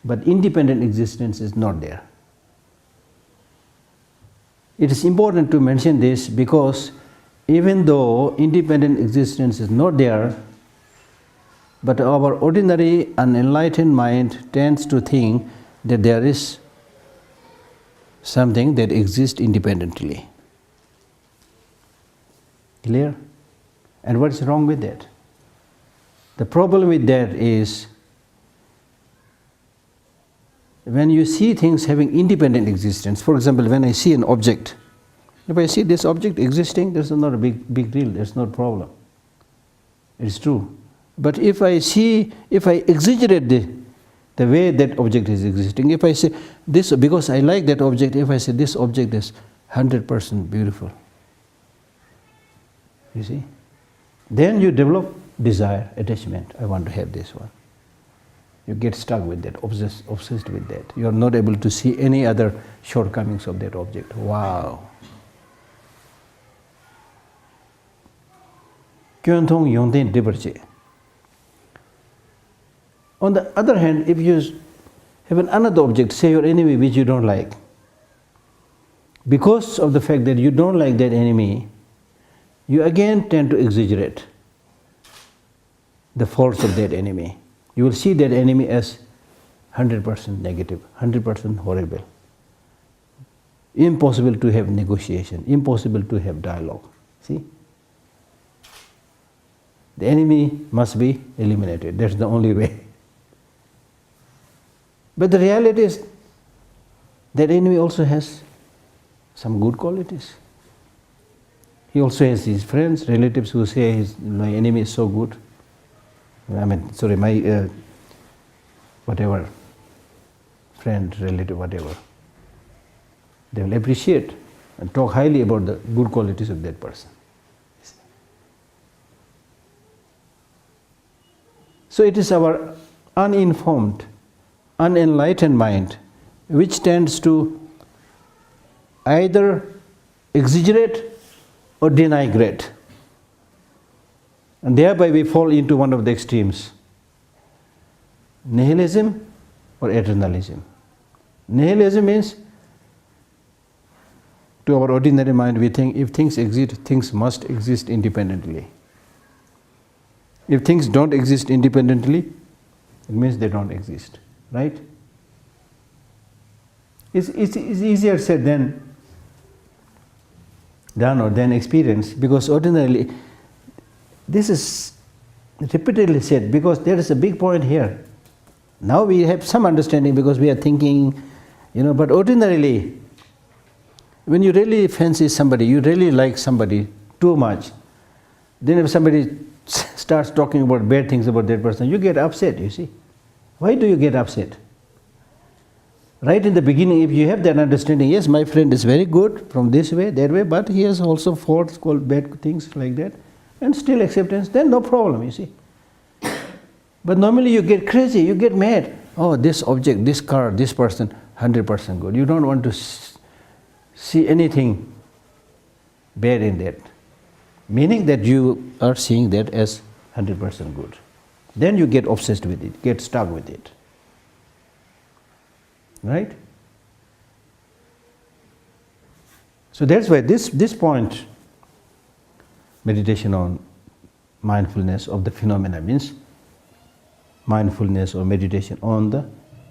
Speaker 1: But independent existence is not there. It is important to mention this because even though independent existence is not there, but our ordinary unenlightened mind tends to think that there is something that exists independently. Clear? And what's wrong with that? The problem with that is when you see things having independent existence, for example, when I see an object, if I see this object existing, there's not a big deal, there's no problem. It's true. But if I exaggerate the way that object is existing, if I say this, because I like that object, if I say this object is 100% beautiful, you see, then you develop desire, attachment. I want to have this one. You get stuck with that, obsessed with that. You are not able to see any other shortcomings of that object. Wow. On the other hand, if you have another object, say your enemy which you don't like, because of the fact that you don't like that enemy, you again tend to exaggerate the faults of that enemy. You will see that enemy as 100% negative, 100% horrible. Impossible to have negotiation, impossible to have dialogue. See? The enemy must be eliminated. That's the only way. But the reality is that enemy also has some good qualities. He also has his friends, relatives who say my enemy is so good. My whatever, friend, relative, whatever. They will appreciate and talk highly about the good qualities of that person. So it is our uninformed, unenlightened mind which tends to either exaggerate or deny great. And thereby we fall into one of the extremes, nihilism or eternalism. Nihilism means, to our ordinary mind, we think if things exist, things must exist independently. If things don't exist independently, it means they don't exist, right? It's easier said than done or than experienced, because ordinarily, this is repeatedly said because there is a big point here. Now we have some understanding because we are thinking But ordinarily, when you really fancy somebody, you really like somebody too much, then if somebody starts talking about bad things about that person, you get upset, you see. Why do you get upset? Right in the beginning, if you have that understanding, yes, my friend is very good from this way, that way, but he has also faults called bad things like that, and still acceptance, then no problem, you see. But normally you get crazy, you get mad. Oh, this object, this car, this person, 100% good. You don't want to see anything bad in that. Meaning that you are seeing that as 100% good. Then you get obsessed with it, get stuck with it. Right? So that's why this point, meditation on mindfulness of the phenomena, means mindfulness or meditation on the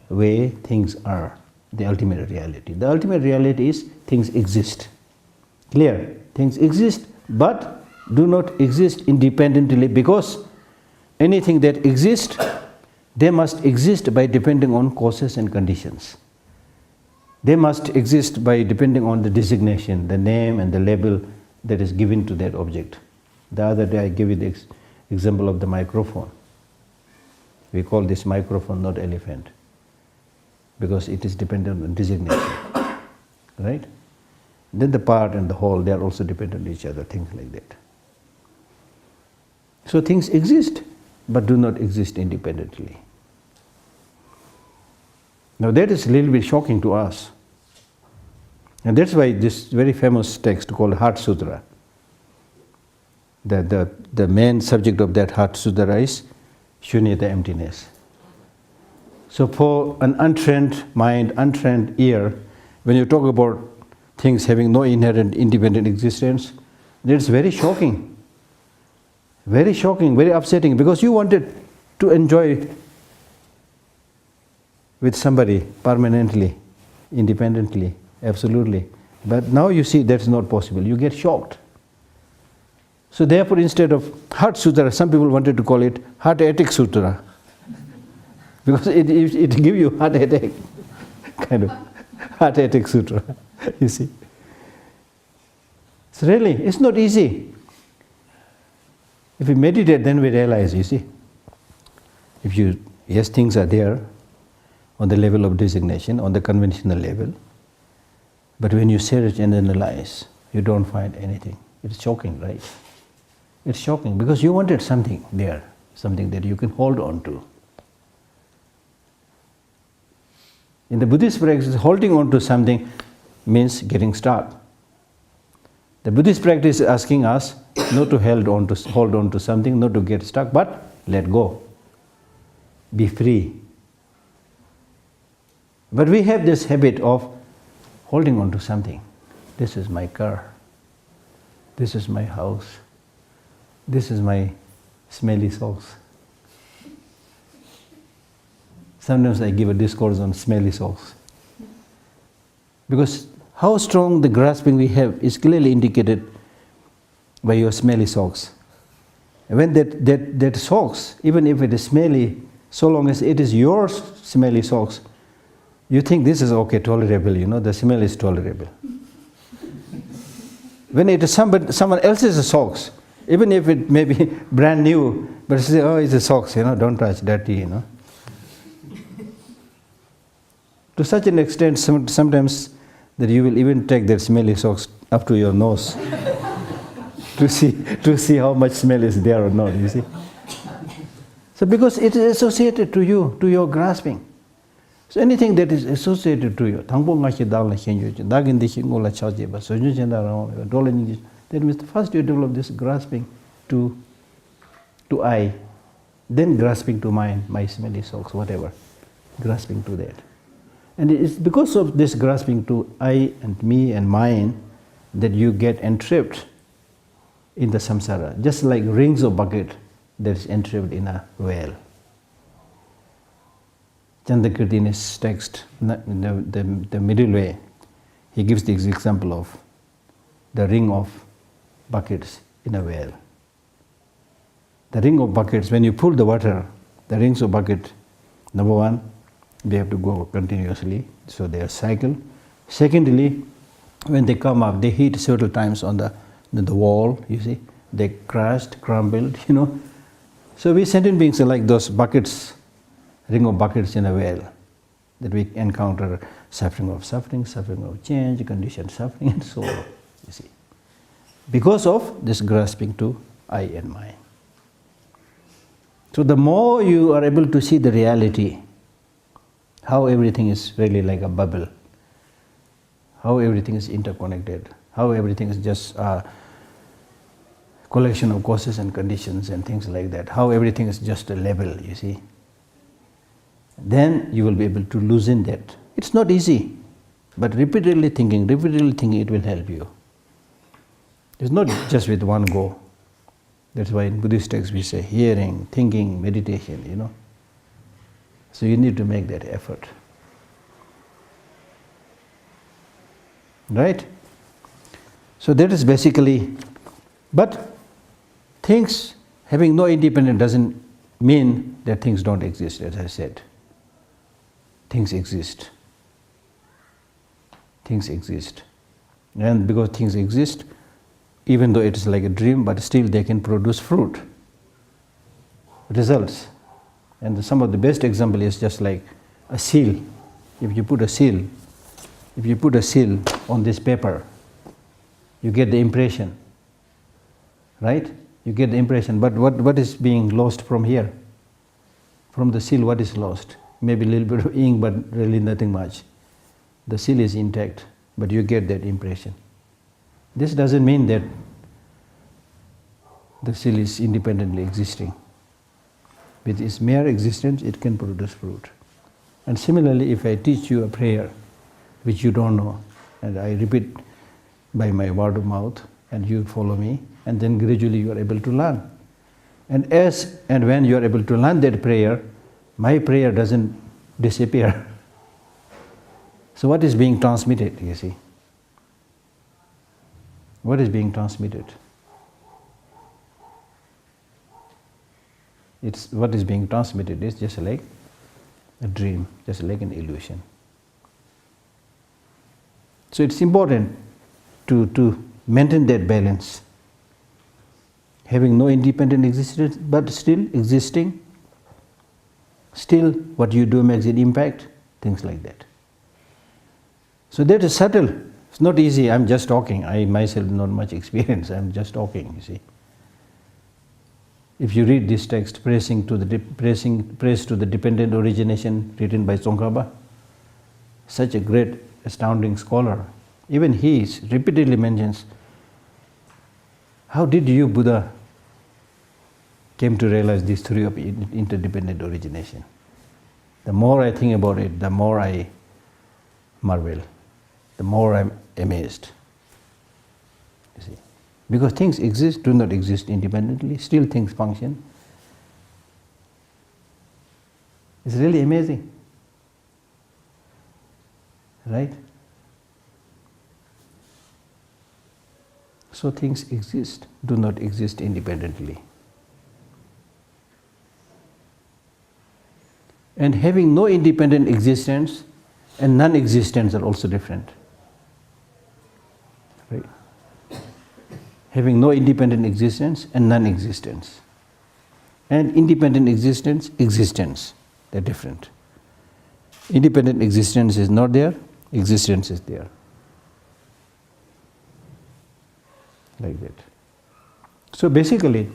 Speaker 1: way things are, the ultimate reality. The ultimate reality is things exist. Clear? Things exist, but do not exist independently, because anything that exists, they must exist by depending on causes and conditions. They must exist by depending on the designation, the name and the label that is given to that object. The other day I gave you the example of the microphone. We call this microphone not elephant, because it is dependent on designation. Right? Then the part and the whole, they are also dependent on each other, things like that. So things exist, but do not exist independently. Now that is a little bit shocking to us. And that's why this very famous text called Heart Sutra, the main subject of that Heart Sutra is Shunyata, emptiness. So for an untrained mind, untrained ear, when you talk about things having no inherent independent existence, it's very shocking. Very shocking, very upsetting, because you wanted to enjoy with somebody permanently, independently, absolutely. But now you see that's not possible. You get shocked. So therefore, instead of Heart Sutra, some people wanted to call it Heart Attack Sutra, because it gives you heart attack, kind of Heart Attack Sutra, you see. So really, it's not easy. If we meditate, then we realize, you see, yes, things are there on the level of designation, on the conventional level, but when you search and analyze, you don't find anything. It's shocking, right? It's shocking, because you wanted something there, something that you can hold on to. In the Buddhist practice, holding on to something means getting stuck. The Buddhist practice is asking us not to hold on to something, not to get stuck, but let go. Be free. But we have this habit of holding on to something. This is my car. This is my house. This is my smelly socks. Sometimes I give a discourse on smelly socks. Because how strong the grasping we have is clearly indicated by your smelly socks. And when that socks, even if it is smelly, so long as it is your smelly socks, you think this is okay, tolerable, the smell is tolerable. When it is someone else's socks, even if it may be brand new, but you say, oh, it's a socks, don't touch, dirty, To such an extent, sometimes that you will even take that smelly socks up to your nose to see how much smell is there or not, you see. So because it is associated to you, to your grasping. So anything that is associated to you, that means first you develop this grasping to I, then grasping to mind, my smelly socks, whatever, grasping to that. And it is because of this grasping to I and me and mine that you get entrapped in the samsara, just like rings of bucket that is entrapped in a well. Chandakirti in his text, the middle way, he gives the example of the ring of buckets in a well. The ring of buckets, when you pull the water, the rings of bucket, number one, They have to go continuously, so they are cycle. Secondly, when they come up, they hit several times on the wall, you see. They crashed, crumbled, So we sentient beings are like those buckets, ring of buckets in a well, that we encounter suffering of change, conditioned suffering, and so on, you see. Because of this grasping to I and mine. So the more you are able to see the reality, how everything is really like a bubble, how everything is interconnected, how everything is just a collection of causes and conditions and things like that, how everything is just a level, you see. Then you will be able to loosen that. It's not easy, but repeatedly thinking, it will help you. It's not just with one go. That's why in Buddhist texts we say hearing, thinking, meditation, So you need to make that effort. Right? So that is basically, but things having no independence doesn't mean that things don't exist, as I said. Things exist. Things exist. And because things exist, even though it is like a dream, but still they can produce fruit, results. And some of the best example is just like a seal. If you put a seal on this paper, you get the impression, right? You get the impression, but what is being lost from here? From the seal, what is lost? Maybe a little bit of ink, but really nothing much. The seal is intact, but you get that impression. This doesn't mean that the seal is independently existing. With its mere existence, it can produce fruit. And similarly, if I teach you a prayer which you don't know, and I repeat by my word of mouth, and you follow me, and then gradually you are able to learn. And as and when you are able to learn that prayer, my prayer doesn't disappear. So what is being transmitted, you see? What is being transmitted? What is being transmitted is just like a dream, just like an illusion. So it's important to maintain that balance. Having no independent existence, but still existing, still what you do makes an impact, things like that. So that is subtle. It's not easy. I'm just talking. I myself not much experience. I'm just talking, you see. If you read this text, praise to the dependent origination written by Tsongkhapa, such a great, astounding scholar, even he repeatedly mentions, how did you, Buddha, came to realize this theory of interdependent origination? The more I think about it, the more I marvel, the more I'm amazed. You see, because things exist, do not exist independently, still things function. It's really amazing, right? So things exist, do not exist independently. And having no independent existence and non-existence are also different. Right? Having no independent existence and non-existence. And independent existence, they're different. Independent existence is not there, existence is there. Like that. So basically,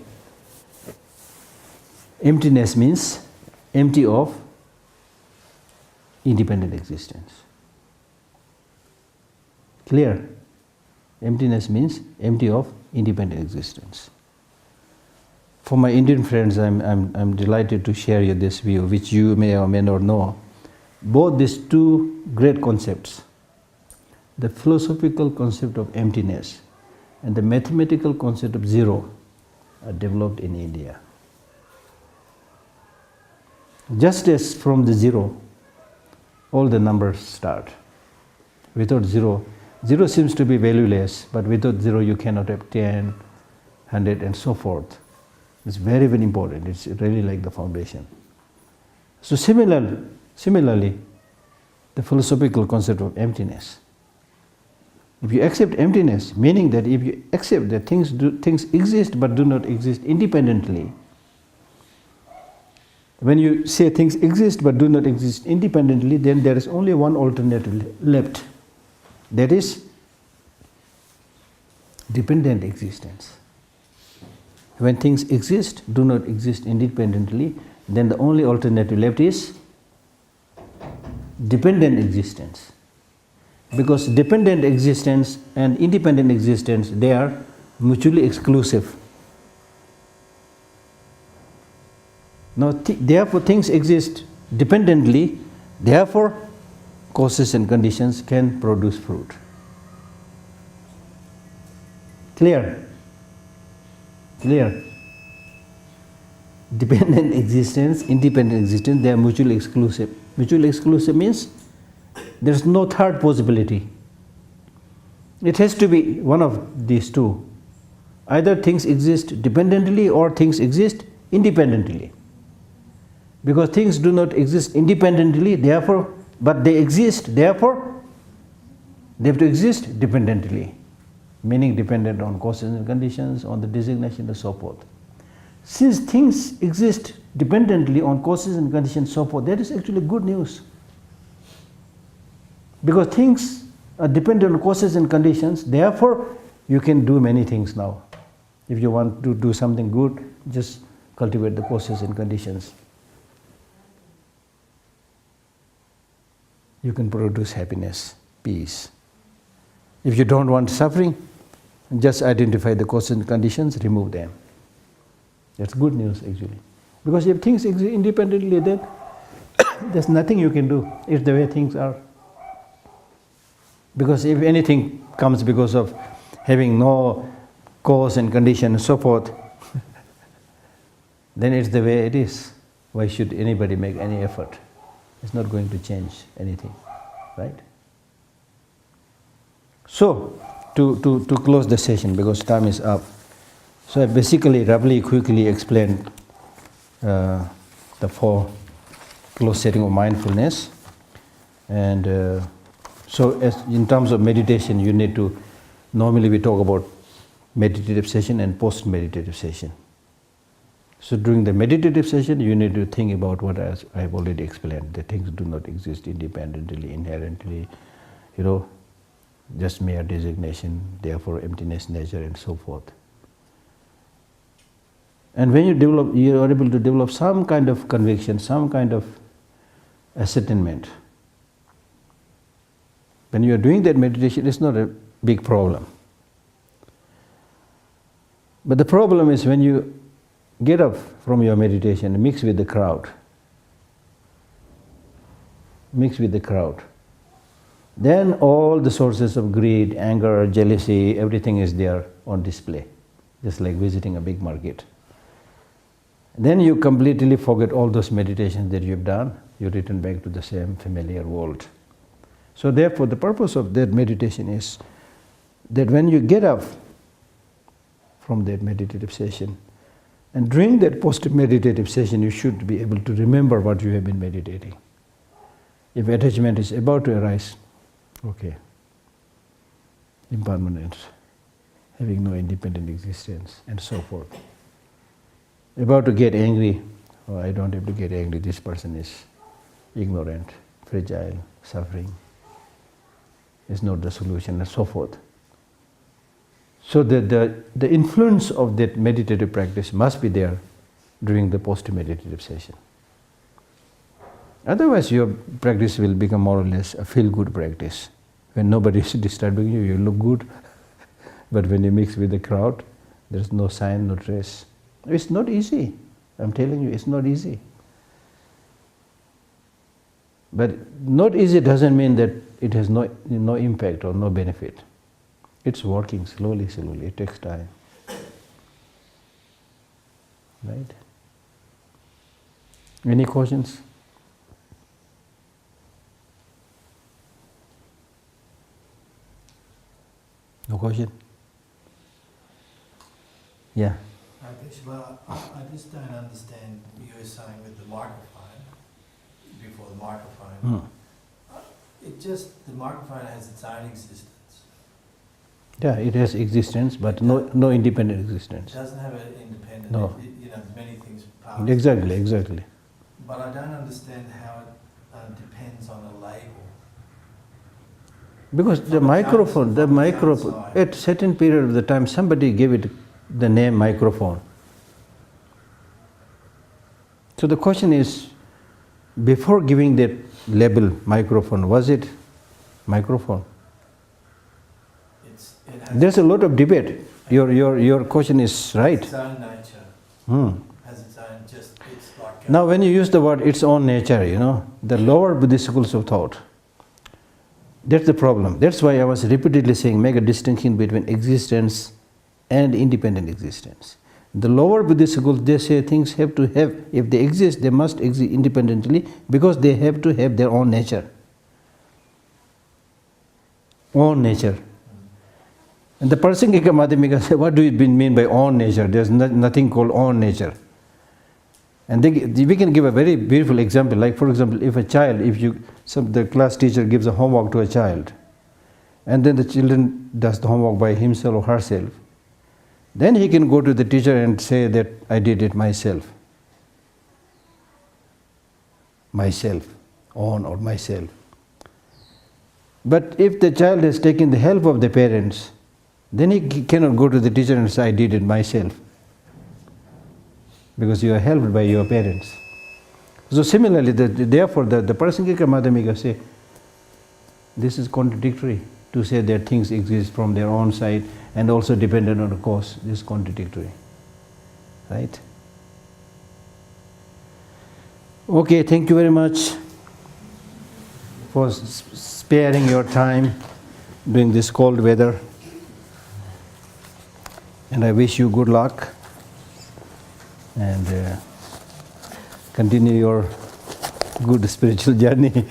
Speaker 1: emptiness means empty of independent existence. Clear? Emptiness means empty of independent existence. For my Indian friends, I'm delighted to share you this view, which you may or may not know. Both these two great concepts, the philosophical concept of emptiness and the mathematical concept of zero, are developed in India. Just as from the zero, all the numbers start. Without zero, zero seems to be valueless, but without zero you cannot have 10, 100 and so forth. It's very, very important. It's really like the foundation. So similar Similarly, the philosophical concept of emptiness. If you accept emptiness, meaning that if you accept that things exist but do not exist independently, when you say things exist but do not exist independently, then there is only one alternative left. That is dependent existence. When things exist, do not exist independently, then the only alternative left is dependent existence. Because dependent existence and independent existence, they are mutually exclusive. Now, therefore, things exist dependently, therefore, causes and conditions can produce fruit. Clear? Clear? Dependent existence, independent existence, they are mutually exclusive. Mutually exclusive means there is no third possibility. It has to be one of these two. Either things exist dependently or things exist independently. Because things do not exist independently, therefore, but they exist, therefore, they have to exist dependently. Meaning dependent on causes and conditions, on the designation and so forth. Since things exist dependently on causes and conditions, so forth, that is actually good news. Because things are dependent on causes and conditions, therefore you can do many things now. If you want to do something good, just cultivate the causes and conditions. You can produce happiness, peace. If you don't want suffering, just identify the causes and conditions, remove them. That's good news actually. Because if things exist independently, then there's nothing you can do. It's the way things are. Because if anything comes because of having no cause and condition and so forth, then it's the way it is. Why should anybody make any effort? It's not going to change anything, right? So, to close the session, because time is up, so I basically roughly quickly explained the 4 close setting of mindfulness. And so as in terms of meditation, you need to, normally we talk about meditative session and post-meditative session. So during the meditative session, you need to think about what I've already explained, that things do not exist independently, inherently, just mere designation, therefore emptiness, nature, and so forth. And when you are able to develop some kind of conviction, some kind of ascertainment, when you are doing that meditation, it's not a big problem. But the problem is when you get up from your meditation and mix with the crowd, then all the sources of greed, anger, jealousy, everything is there on display, just like visiting a big market. Then you completely forget all those meditations that you've done, you return back to the same familiar world. So therefore, the purpose of that meditation is that when you get up from that meditative session, and during that post-meditative session, you should be able to remember what you have been meditating. If attachment is about to arise, okay, impermanence, having no independent existence, and so forth. About to get angry, oh, I don't have to get angry, this person is ignorant, fragile, suffering, is not the solution, and so forth. So the influence of that meditative practice must be there during the post-meditative session. Otherwise, your practice will become more or less a feel-good practice. When nobody is disturbing you, you look good. But when you mix with the crowd, there is no sign, no trace. It's not easy. I'm telling you, it's not easy. But not easy doesn't mean that it has no impact or no benefit. It's working slowly, it takes time. Right? Any questions? No question? Yeah.
Speaker 2: Well, I just don't understand you were saying with the microphone, before the microphone. The microphone has its own existence.
Speaker 1: Yeah, it has existence, but no independent existence.
Speaker 2: It doesn't have an independent.
Speaker 1: No.
Speaker 2: There's many things past.
Speaker 1: Exactly.
Speaker 2: But I don't understand how it depends on a label.
Speaker 1: Because the microphone, at certain period of the time, somebody gave it the name microphone. So the question is, before giving that label microphone, was it microphone? There's a lot of debate. Your question is right.
Speaker 2: Its own nature. Has its own, it's like.
Speaker 1: Now, when you use the word its own nature, the lower Buddhist schools of thought, that's the problem. That's why I was repeatedly saying, make a distinction between existence and independent existence. The lower Buddhist schools, they say things have to have, if they exist, they must exist independently because they have to have their own nature. Own nature. And the Prasangika Madhyamika say, what do you mean by own nature? There's nothing called own nature. And we can give a very beautiful example. Like, for example, if a child, the class teacher gives a homework to a child, and then the children does the homework by himself or herself, then he can go to the teacher and say that I did it myself. Myself, own or myself. But if the child has taken the help of the parents, then he cannot go to the teacher and say I did it myself. Because you are helped by your parents. So similarly, therefore the Prasangika Madhyamika say, this is contradictory to say that things exist from their own side and also dependent on the cause. This is contradictory. Right? Okay, thank you very much for sparing your time during this cold weather. And I wish you good luck and continue your good spiritual journey.